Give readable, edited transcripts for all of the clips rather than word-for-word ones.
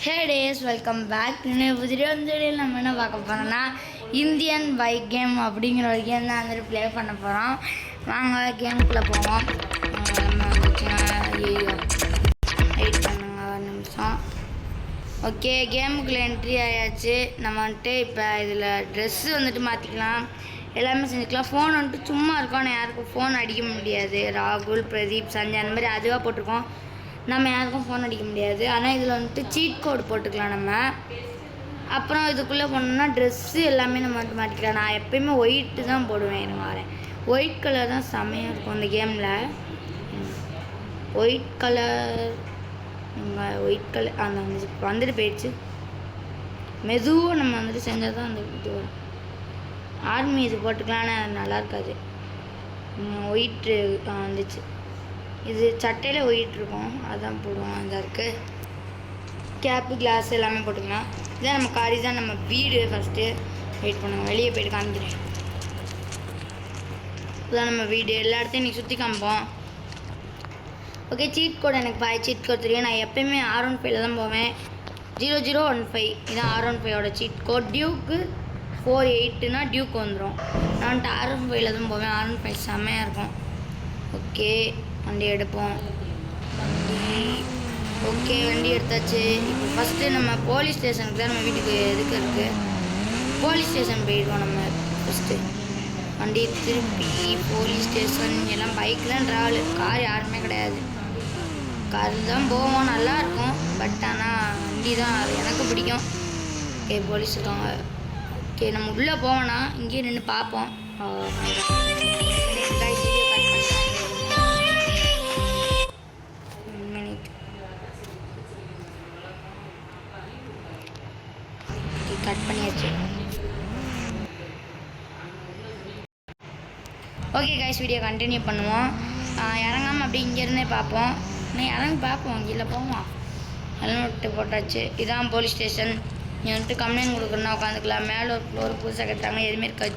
ஹே days welcome back. புதிய நம்ம என்ன பார்க்க போகிறோம்னா இந்தியன் பைக் கேம் அப்படிங்கிற ஒரு கேம் தான் வந்துட்டு ப்ளே பண்ண போகிறோம். வாங்க கேமுக்குள்ளே போவோம். நம்ம வெயிட் பண்ணுங்க ஒரு நிமிஷம். ஓகே, கேமுக்குள்ளே என்ட்ரி ஆயாச்சு. நம்ம வந்துட்டு இப்போ இதில் ட்ரெஸ்ஸு வந்துட்டு மாற்றிக்கலாம், எல்லாமே செஞ்சுக்கலாம். ஃபோன் வந்துட்டு சும்மா இருக்கோம், ஆனால் யாருக்கும் ஃபோன் அடிக்க முடியாது. ராகுல், பிரதீப், சஞ்சய் அந்த மாதிரி அதுவாக போட்டிருக்கோம். நம்ம யாருக்கும் ஃபோன் அடிக்க முடியாது. ஆனால் இதில் வந்துட்டு சீட் கோடு போட்டுக்கலாம் நம்ம. அப்புறம் இதுக்குள்ளே போனோம்னா ட்ரெஸ்ஸு எல்லாமே நம்ம வந்துட்டு மாட்டிக்கலாம். நான் எப்போயுமே ஒயிட்டு தான் போடுவேன். இருங்க வரேன். ஒயிட் கலர் தான் செம்மையாக இருக்கும் இந்த கேமில். ஒயிட் கலர் ஒயிட் கலர் அந்த வந்துட்டு போயிடுச்சு. மெதுவாக நம்ம வந்துட்டு செஞ்சால் தான் அந்த இது வரும். ஆர்மி இது போட்டுக்கலாம், ஆனால் அது நல்லா இருக்காது. ஒயிட்டு வந்துச்சு. இது சட்டையில் ஒயிட் இருக்கும், அதான் போடுவோம். அந்த இருக்குது கேப்பு, கிளாஸ் எல்லாமே போட்டுக்கலாம். இதான் நம்ம காரி தான் நம்ம வீடு. ஃபஸ்ட்டு வெயிட் பண்ணுங்க, வெளியே போய்ட்டு காமிக்கிறேன். இதுதான் நம்ம வீடு. எல்லா இடத்தையும் இன்றைக்கி சுற்றி காமிப்போம். ஓகே, சீட் கோட் எனக்கு சீட் கோட் தெரியும். நான் எப்போயுமே R15 தான் போவேன். 0015 இதான் R15ஓட சீட் கோட். டியூக்கு 48னா டியூக்கு வந்துடும். நான் R15 தான் போவேன். R15 செம்மையாக இருக்கும். ஓகே, வண்டி எடுப்போம். ஓகே, வண்டி எடுத்தாச்சு. இப்போ ஃபஸ்ட்டு நம்ம போலீஸ் ஸ்டேஷனுக்கு தான் நம்ம வீட்டுக்கு எதுக்கு இருக்குது. போலீஸ் ஸ்டேஷன் போயிடுவோம் நம்ம. ஃபஸ்ட்டு வண்டி திருப்பி போலீஸ் ஸ்டேஷன் எல்லாம் பைக் தான் ட்ராவலு. கார் யாருமே கிடையாது. காரில் தான் போவோம், நல்லாயிருக்கும். பட் ஆனால் வண்டி தான் எனக்கு பிடிக்கும். ஓகே, போலீஸ் இருக்காங்க. ஓகே, நம்ம உள்ளே போவோம்னா இங்கேயே நின்று பார்ப்போம். கட் பண்ணியாச்சு. ஓகே கைஸ், வீடியோ கண்டினியூ பண்ணுவோம். இறங்காமல் அப்படி இங்கேருந்தே பார்ப்போம். இன்னும் இறங்கி பார்ப்போம், கீழே போவோம். ஹெல்மெட்டு போட்டாச்சு. இதான் போலீஸ் ஸ்டேஷன். நீ வந்துட்டு கம்ப்ளைண்ட் கொடுக்குறனா உட்காந்துக்கலாம். மேலே ஒரு ஃப்ளோர் புதுசாக கட்டுறாங்க, எதுவுமே இருக்காது.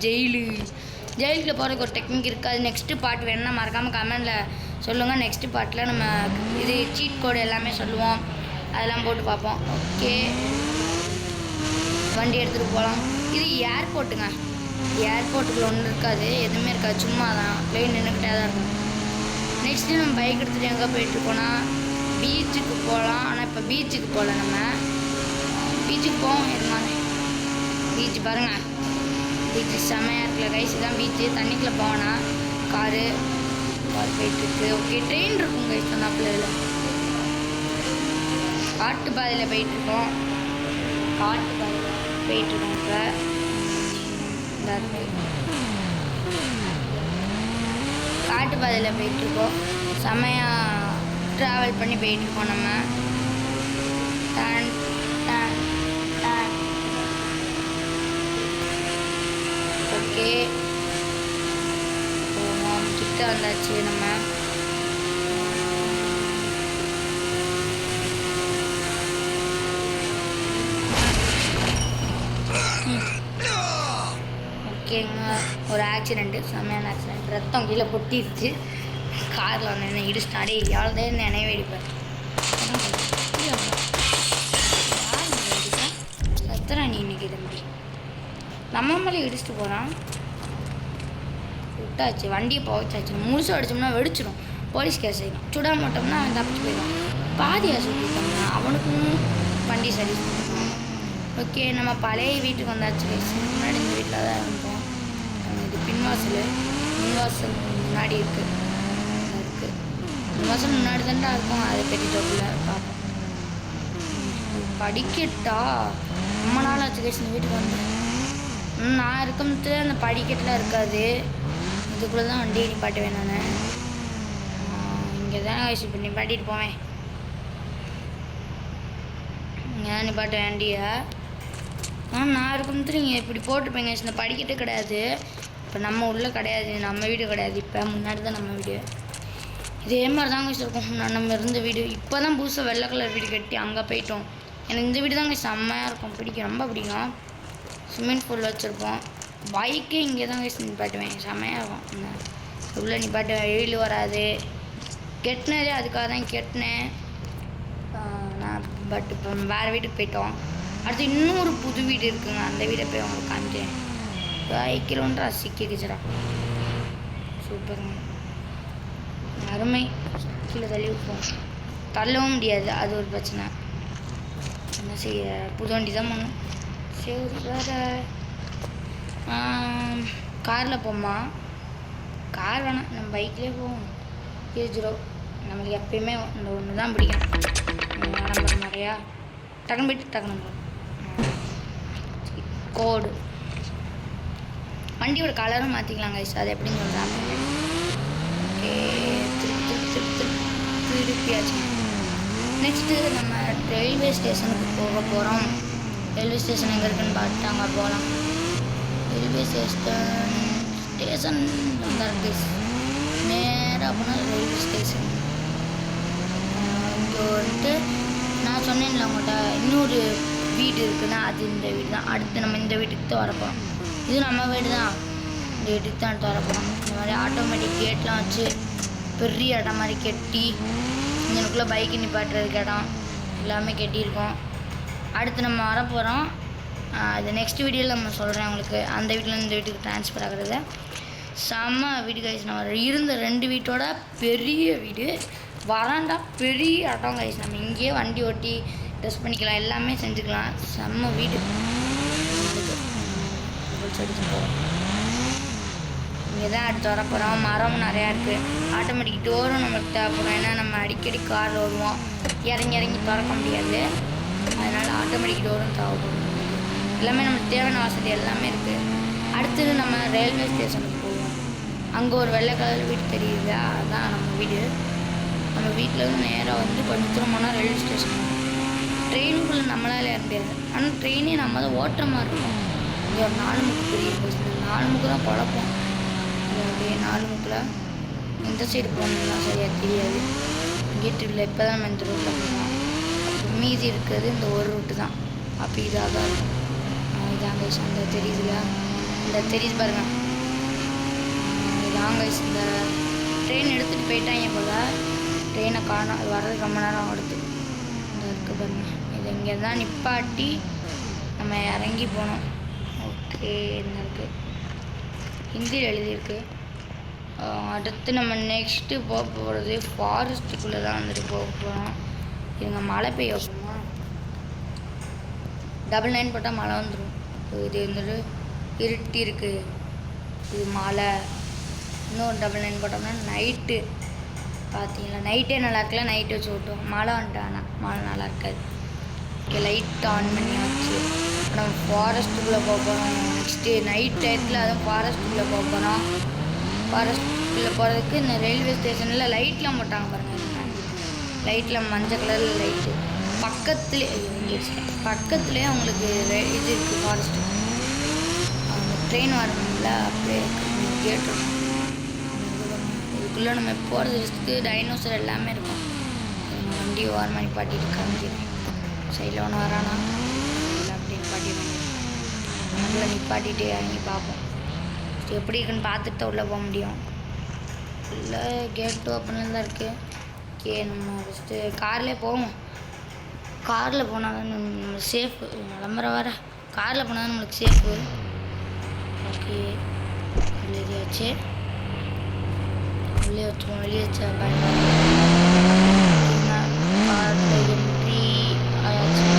ஜெயிலுக்கு போகிறதுக்கு ஒரு டெக்னிக் இருக்காது. நெக்ஸ்ட்டு பார்ட் வேணும்னா மறக்காமல் கமெண்டில் சொல்லுங்கள். நெக்ஸ்ட்டு பார்ட்டில் நம்ம இது சீட் கோடு எல்லாமே சொல்லுவோம், அதெல்லாம் போட்டு பார்ப்போம். ஓகே, வண்டி எடுத்துகிட்டு போகலாம். இது ஏர்போர்ட்டுங்க. ஏர்போர்ட்டுக்குள்ள ஒன்றும் இருக்காது, எதுவுமே இருக்காது, சும்மா தான் ப்ளைன் நின்றுக்கிட்டே தான் இருக்கும். நெக்ஸ்ட்டு நம்ம பைக் எடுத்துகிட்டு எங்கே போயிட்டுருக்கோன்னா பீச்சுக்கு போகலாம். ஆனால் இப்போ பீச்சுக்கு போகல, நம்ம பீச்சுக்கு போவோம். இருந்தாங்க பீச்சு பாருங்கள், பீச்சு செம்மையாக இருக்குல்ல கைஸ். தான் பீச்சு. தண்ணிக்குள்ளே போவோன்னா கார் போயிட்டுருக்கு. ஓகே, ட்ரெயின் இருக்கும் கைஸ். தந்தாப்பில் இதில் காட்டு பாதையில் போயிட்டுருக்கோம். காட்டு பாதையில் போயிட்டுருக்கோம். இப்போ இந்த காட்டு பாதையில் போயிட்டுருக்கோம். செம்மையாக ட்ராவல் பண்ணி போயிட்டுருக்கோம் நம்ம. ஓகே, போவோம். கிட்ட வந்தாச்சு நம்ம. ஓகேங்க, ஒரு ஆக்சிடெண்ட்டு, செம்மையான ஆக்சிடெண்ட். ரத்தம் கீழே பொட்டிடுச்சு. காரில் வந்து என்ன இடிச்சு அடே எவ்வளோ தான் நினைவு வெடிப்பேன். ரத்தம் நீ இன்னைக்கு தம்பி நம்ம மேலே இடிச்சுட்டு போகிறான். விட்டாச்சு, வண்டியை போச்சாச்சு. முழுசாக அடித்தோம்னா வெடிச்சிடும், போலீஸ் கேஸ் ஆகிடும். சுடா மாட்டோம்னா அவன் தப்பிச்சு போயிடும். பாதியாக சுற்றிட்டோம்னா அவனுக்கும் வண்டி சரி பண்ணிடுவான். ஓகே, நம்ம பழைய வீட்டுக்கு வந்தாச்சு. முன்னாடி இந்த வீட்டில் தான் இருந்தோம். இது பின்வாசல். முன்வாசல் முன்னாடி இருக்குது. முன்வாசல் முன்னாடி தான்டா இருக்கும். அதை பெட்டிட்டோக்குள்ள பார்ப்போம். படிக்கட்டா ரொம்ப நாள் ஆச்சு கைஸ் இந்த வீட்டுக்கு வந்து. நான் இருக்கும்போது அந்த படிக்கட்டெலாம் இருக்காது. இதுக்குள்ளே தான் வண்டி நிப்பாட்டுவேன் நான். இங்கே தான் கைஸ் இப்போ நிப்பாட்டிட்டு போவேன். இங்கே தான் நிப்பாட்டுவேன் வண்டியை. நான் இருக்கும்போது நீங்கள் இப்படி போட்டிருப்பேங்க. இந்த படிக்கட்டு கிடையாது. இப்போ நம்ம உள்ளே கிடையாது, நம்ம வீடு கிடையாது. இப்போ முன்னாடி தான் நம்ம வீடு. இதே மாதிரி தாங்க இருக்கும் நம்ம இருந்த வீடு. இப்போ தான் புதுசாக வெள்ளை கலர் வீடு கட்டி அங்கே போயிட்டோம். எனக்கு இந்த வீடு தாங்க செம்மையாக இருக்கும், பிடிக்கும், ரொம்ப பிடிக்கும். ஸ்விம்மிங் பூல் வச்சுருப்போம். பைக்கே இங்கே தாங்க நிப்பாட்டுவேன், செம்மையாக இருக்கும். உள்ளே நிப்பாட்டுவேன், வெயில் வராது. கெட்டினதே அதுக்காக தான் கெட்டினேன். நான் பட் இப்போ வேறு வீட்டுக்கு போயிட்டோம். அடுத்து இன்னொரு புது வீடு இருக்குங்க, அந்த வீடை போய் அவங்களுக்கு காமிக்கிறேன். 5 கிலோமீட்டர் சிக்கிடுச்சுடா. சூப்பருங்க, அருமை. கீழே தள்ளி விட்டுருவோம், தள்ளவும் முடியாது, அது ஒரு பிரச்சனை. என்ன செய்ய, புது வண்டி தான் பண்ணணும். சரி வேறு காரில் போமா? கார் வேணாம், நம்ம பைக்லேயே போவோம். கேஜிரோ நம்மளுக்கு எப்பயுமே இந்த ஒன்று தான் பிடிக்கும். நம்பர் நிறையா டக்குன்னு போயிட்டு டக்குன்னு போகும். கோடு வண்டியோட கலரும் மாற்றிக்கலாம் கைஸ், அது எப்படின்னு சொல்கிறாங்க. ஓகே, திருப்பியாச்சு. நெக்ஸ்ட்டு நம்ம ரயில்வே ஸ்டேஷனுக்கு போக போகிறோம். ரயில்வே ஸ்டேஷன் எங்கே இருக்குன்னு பார்த்துட்டு அங்கே போகலாம். ரயில்வே ஸ்டேஷன் அங்கே இருக்கு. நேராக போனால் ரயில்வே ஸ்டேஷன். இங்கே வந்துட்டு நான் சொன்னேன்ல உங்கள்கிட்ட இன்னொரு வீடு இருக்குன்னா அது இந்த வீடு தான். அடுத்து நம்ம இந்த வீட்டுக்கு தான் வரப்போம். இது நம்ம வீடு தான், இந்த வீட்டுக்கு தான் அடுத்து வரப்போம். இந்த மாதிரி ஆட்டோமேட்டிக் கேட்லாம் வச்சு பெரிய இடம் மாதிரி கட்டி இங்கனுக்குள்ளே பைக்கு நிப்பாட்டுறதுக்கு இடம் எல்லாமே கட்டியிருக்கோம். அடுத்து நம்ம வரப்போகிறோம். அது நெக்ஸ்ட் வீடியோவில் நம்ம சொல்கிறேன் உங்களுக்கு. அந்த வீட்டில் இந்த வீட்டுக்கு ட்ரான்ஸ்ஃபர் ஆகுறது செம்ம வீடு கைஸ். நம்ம இருந்த 2 வீட்டோட பெரிய வீடு, வராண்டா பெரிய இடம் கைஸ். நம்ம இங்கேயே வண்டி ஓட்டி ட்ரெஸ் பண்ணிக்கலாம், எல்லாமே செஞ்சுக்கலாம். செம்ம வீடு. இங்கே தான் அடுத்து வரப்போகிறோம். மரம் நிறையா இருக்குது. ஆட்டோமேட்டிக் டோரும் நமக்கு தேவைப்படும், ஏன்னா நம்ம அடிக்கடி கார் வருவோம், இறங்கி திறக்க முடியாது. அதனால் ஆட்டோமேட்டிக் டோரும் தேவைப்படும். எல்லாமே நமக்கு தேவையான வசதி எல்லாமே இருக்குது. அடுத்தது நம்ம ரயில்வே ஸ்டேஷனுக்கு போவோம். அங்கே ஒரு வெள்ளை கலர் வீடு தெரியுது, அதுதான் நம்ம வீடு. நம்ம வீட்டிலேருந்து நேராக வந்து கொஞ்சம் தூரம் போனால் ரயில்வே ஸ்டேஷன். ட்ரெயினுக்குள்ளே நம்மளால் ஏற முடியாது, ஆனால் ட்ரெயினே நம்ம தான் ஓட்டுற மாதிரி இருக்கும். இங்கே ஒரு 4 முக்கு பெரிய பஸ், 4 முக்கு தான் குழப்பம். அப்படியே 4 முக்கில் இந்த சைடு போகணும்னா சரியாக தெரியாது. கேட்டு இல்லை, இப்போ தான் நம்ம இந்த ரூட்டில் போகணும். மீதி இருக்கிறது இந்த ஒரு ரூட்டு தான். அப்போ இதாக தான் இருக்கும். இதான் கைஸ், அந்த தெரியுதுல, இந்த தெரியுது பாருங்கள். இதான் கைஸ், இந்த ட்ரெயின் எடுத்துகிட்டு போயிட்டாங்க போல். ட்ரெயினை காணோம், அது வர்றதுக்கு ரொம்ப நேரம் ஆகுது. இந்த இருக்குது பாருங்கள், இது இங்கே தான் நிப்பாட்டி நம்ம இறங்கி போனோம். ஓகே, இந்த இருக்குது ஹிந்தியில் எழுதியிருக்கு. அடுத்து நம்ம நெக்ஸ்ட்டு போக போகிறது ஃபாரஸ்ட்டுக்குள்ளே தான் வந்துட்டு போக போகிறோம். இவங்க மழை பெய்ய போமா, 99 போட்டால் மழை வந்துடும். இது வந்துட்டு இருட்டி இருக்குது, இது மழை. இன்னும் 99 போட்டோம்னா நைட்டு பார்த்தீங்களா, நைட்டே நல்லா இருக்குல்ல. நைட்டு வச்சு ஓட்டுவோம், மழை வந்துட்டானா மழை நல்லா இருக்காது. ஓகே, லைட் ஆன் பண்ணி வச்சு நம்ம ஃபாரஸ்ட்டுக்குள்ளே போக போகிறோம். நெக்ஸ்ட்டு நைட் டயத்தில் அதுவும் ஃபாரஸ்ட்டுக்குள்ளே போக போகிறோம். ஃபாரஸ்ட்டுக்குள்ளே போகிறதுக்கு இந்த ரயில்வே ஸ்டேஷனில் லைட்லாம் போட்டாங்க பாருங்கள். லைட்டில் மஞ்சள் கலரில் லைட்டு பக்கத்துலேயே அவங்களுக்கு இது இருக்குது ஃபாரஸ்ட்டு. அவங்க ட்ரெயின் வரணும்ல, அப்படியே கேட்டு இதுக்குள்ளே நம்ம போகிறது ரிஸ்க்கு. டைனோசர் எல்லாமே இருக்கும். வண்டி ஓரமாக நிப்பாட்டிட்டு காமிக்கிறேன். சைடில் ஒன்று வரானா இல்லை அப்படி நிப்பாட்டிடுவேன். நம்மளை நிப்பாட்டிட்டு இறங்கி பார்ப்போம் எப்படி இருக்குன்னு பார்த்துட்டு தான் உள்ளே போக முடியும். இல்லை கேட்டு ஓப்பனில் தான் இருக்குது. ஓகே, நம்ம ஃபஸ்ட்டு கார்லேயே போவோம். காரில் போனால் தான் நம்ம சேஃபு. விளம்பர வர காரில் போனால் தான் நம்மளுக்கு சேஃபு. ஓகே, வெளியாச்சு, உள்ளே வச்சுக்கோம். வெளியே வச்சா காரில் என்ட்ரி ஆயாச்சு.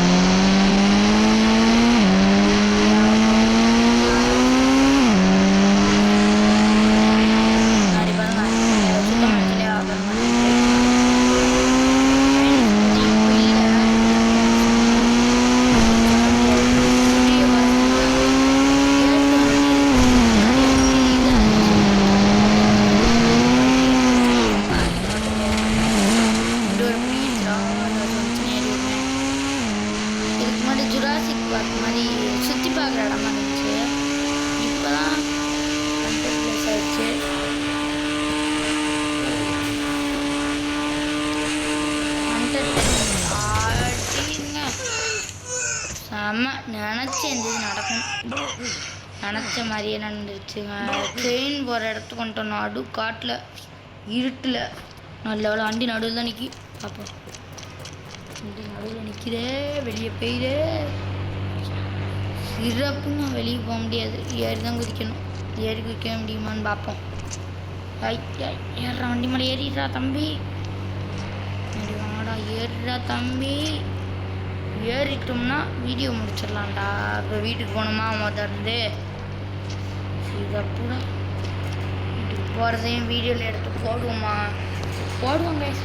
நினச்சேன் இது நடக்கும், நினச்ச மாதிரியே நடந்துருச்சுங்க. ட்ரெயின் போகிற இடத்துக்கு வந்துட்டோம். நடு காட்டில் இருட்டில் நல்ல வண்டி நடுவில் தான் நிற்கி பார்ப்போம். நடுவில் நிற்கிறே, வெளியே போயிரு. சிறப்புங்க, வெளியே போக முடியாது, ஏறி தான் குதிக்கணும். ஏறி குதிக்க முடியுமான்னு பார்ப்போம். ஏறுறா, வண்டி மேலே ஏறிடுறா தம்பி. வாடா, ஏறுறா தம்பி. ஏறிட்டோம்னா வீடியோ முடிச்சிடலாம்டா. இப்போ வீட்டுக்கு போகணுமா முதல்ல. சிறப்புடா. வீட்டுக்கு போகிறதையும் வீடியோவில் எடுத்து போடுவோமா? போடுவோம் கைஸ்.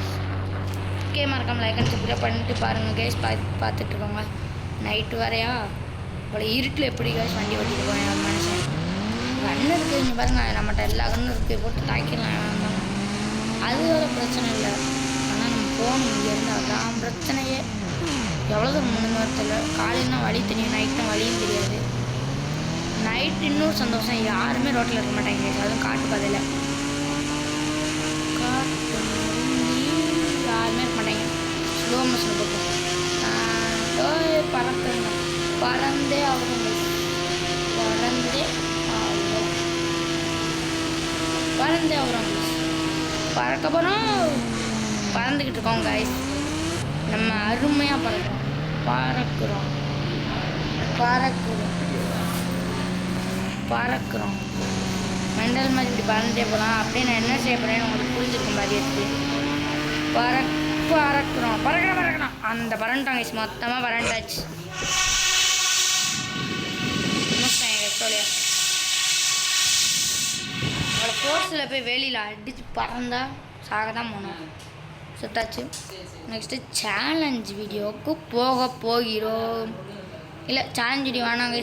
ஓகே, மறக்காம லைக் அண்ட் சப்ஸ்கிரைப் பண்ணிட்டு பாருங்கள் கைஸ். பார்த்துட்ருக்கோங்க. நைட்டு வரையா அவ்வளோ இருட்டில் எப்படி கைஸ் வண்டி ஓட்டிட்டு போவேன் மனுஷன். கன்று இருக்குது இங்கே பாருங்கள், நம்மகிட்ட எல்லா கன்றும் இருக்குது, போட்டு தாய்க்கலாம். அது வேறு பிரச்சனை இல்லை, ஆனால் நம்ம போகணும் இங்கேருந்து. அதான் பிரச்சனையே. எவ்வளோ தூரம் முன்னுங்க வரதில்ல. காலையில்னா வழி தெரியும், நைட்னா வழியும் தெரியாது. நைட் இன்னும் சந்தோஷம், யாருமே ரோட்டில் இருக்க மாட்டாங்க, அதுவும் காட்டு பாதையில். யாருமே இருக்க மாட்டாங்க. ஸ்லோ மோஷன் போட்டோம். பறக்குங்க, பறந்தே ஆகும், பறந்தே ஆகும், பறந்தே ஆகும். பறக்க போகிறோம், பறந்துக்கிட்டு இருக்கோம் கைஸ். நம்ம அருமையாக பறக்கிறோம், பறக்கிறோம், பறக்கிறோம், பறக்கிறோம். மெண்டல் மாதிரி இப்படி பறந்துட்டே போகலாம். அப்படியே நான் என்ன செய்ய போகிறேன்னு உங்களுக்கு புரிஞ்சிருக்கும் பாதியத்துக்கு. பறக்கிறோம், பறக்கிறோம். அந்த பறந்துட்டாங்க கைஸ், மொத்தமாக பறந்தாச்சு. சொல்லியா அவளை ஃபோர்ஸில் போய் வெளியில் அடித்து பறந்தா சாக தான் போனோம். சுட்டாச்சு. நெக்ஸ்ட்டு சேலஞ்ச் வீடியோவுக்கு போக போகிறோம். இல்லை, சேலஞ்ச் வீடியோ வேணாங்க,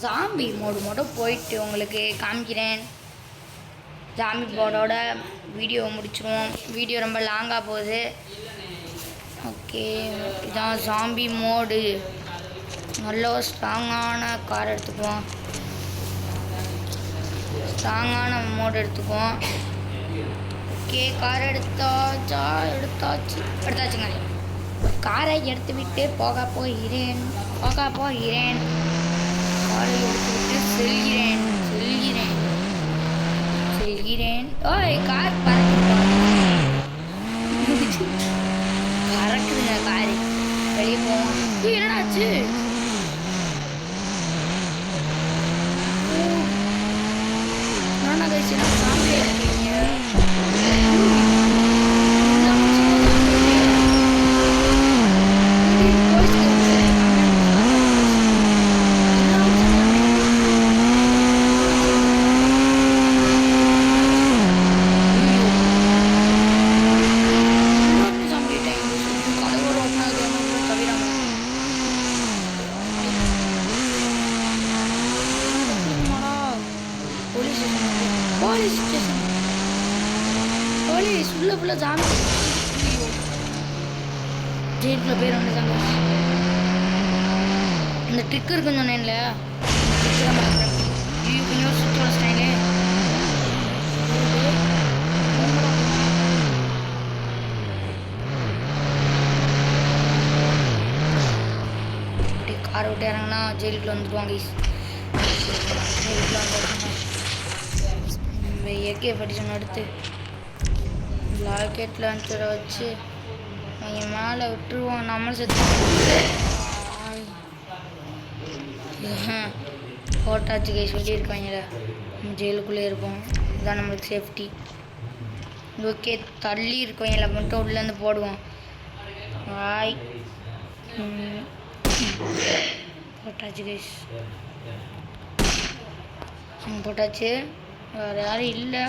ஜாம்பி மோடு மட்டும் போயிட்டு உங்களுக்கு காமிக்கிறேன். ஜாம்பி மோடோட வீடியோ முடிச்சிடுவோம். வீடியோ ரொம்ப லாங்காக போகுது. ஓகே, இதான் ஜாம்பி மோடு. நல்ல ஸ்ட்ராங்கான கார் எடுத்துக்குவோம், ஸ்ட்ராங்கான மோடு எடுத்துக்குவோம். ஓகே, கார் எடுத்தாச்சுங்க. காரை எடுத்து விட்டு போக போகிறேன். காரை எடுத்து விட்டு செல்கிறேன். ஓய், கார் பறக்குதுங்க காரு. வெளியே போவோம். என்னடாச்சு? போலீஸ் உள்ள ஃபுல்லாக ஜாமி. ஜெயிலுக்குள்ள பேர் ஒன்று தாங்க. இந்த ட்ரிக் இருக்குன்னு சொன்னேன்ல, கொஞ்சம் சுற்றி வச்சிட்டாங்களே. அப்படி காரை விட்டு இறங்கினா ஜெயிலுக்குள்ள வந்துடுவாங்க. ஏகே படிச்சோன்னு எடுத்து லாக்கெட் லான்ச்சரை வச்சு அவங்க மேலே விட்டுருவோம். நம்மளும் செத்து போட்டாச்சு கைஸ். சொல்லியிருக்காங்கள நம்ம ஜெயிலுக்குள்ளே இருப்போம், இதுதான் நம்மளுக்கு சேஃப்டி. ஓகே, தள்ளி இருக்கவங்கள மட்டும் உள்ளேருந்து போடுவோம். போட்டாச்சு கைஸ், போட்டாச்சு. வேறு யாரும் இல்லை,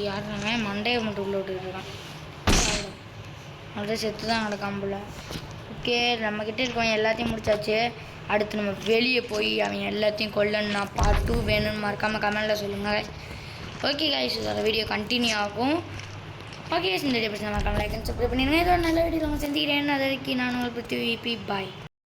யாருமே மண்டையை மட்டும் உள்ள விட்டுக்கிட்டு இருக்கான். அப்படியே செத்து தான் நடக்காம்புல. ஓகே, நம்மக்கிட்ட இருக்கவங்க எல்லாத்தையும் முடிச்சாச்சு. அடுத்து நம்ம வெளியே போய் அவங்க எல்லாத்தையும் கொல்லணும்னா பார்ட் 2 வேணும்னு மறக்காமல் கமெண்டில் சொல்லுங்கள். ஓகே கைஸ், இதோட வீடியோ கண்டினியூ ஆகும். ஓகே, இந்த வீடியோ பிடிச்சா மறக்காமல் லைக் அண்ட் சப்ஸ்கிரைப் பண்ணிடுங்க. இதோட நல்ல வீடியோ உங்கள் செஞ்சுக்கிறேன். அது வரைக்கும் நான் உங்களுக்கு பிரித்தி பாய்.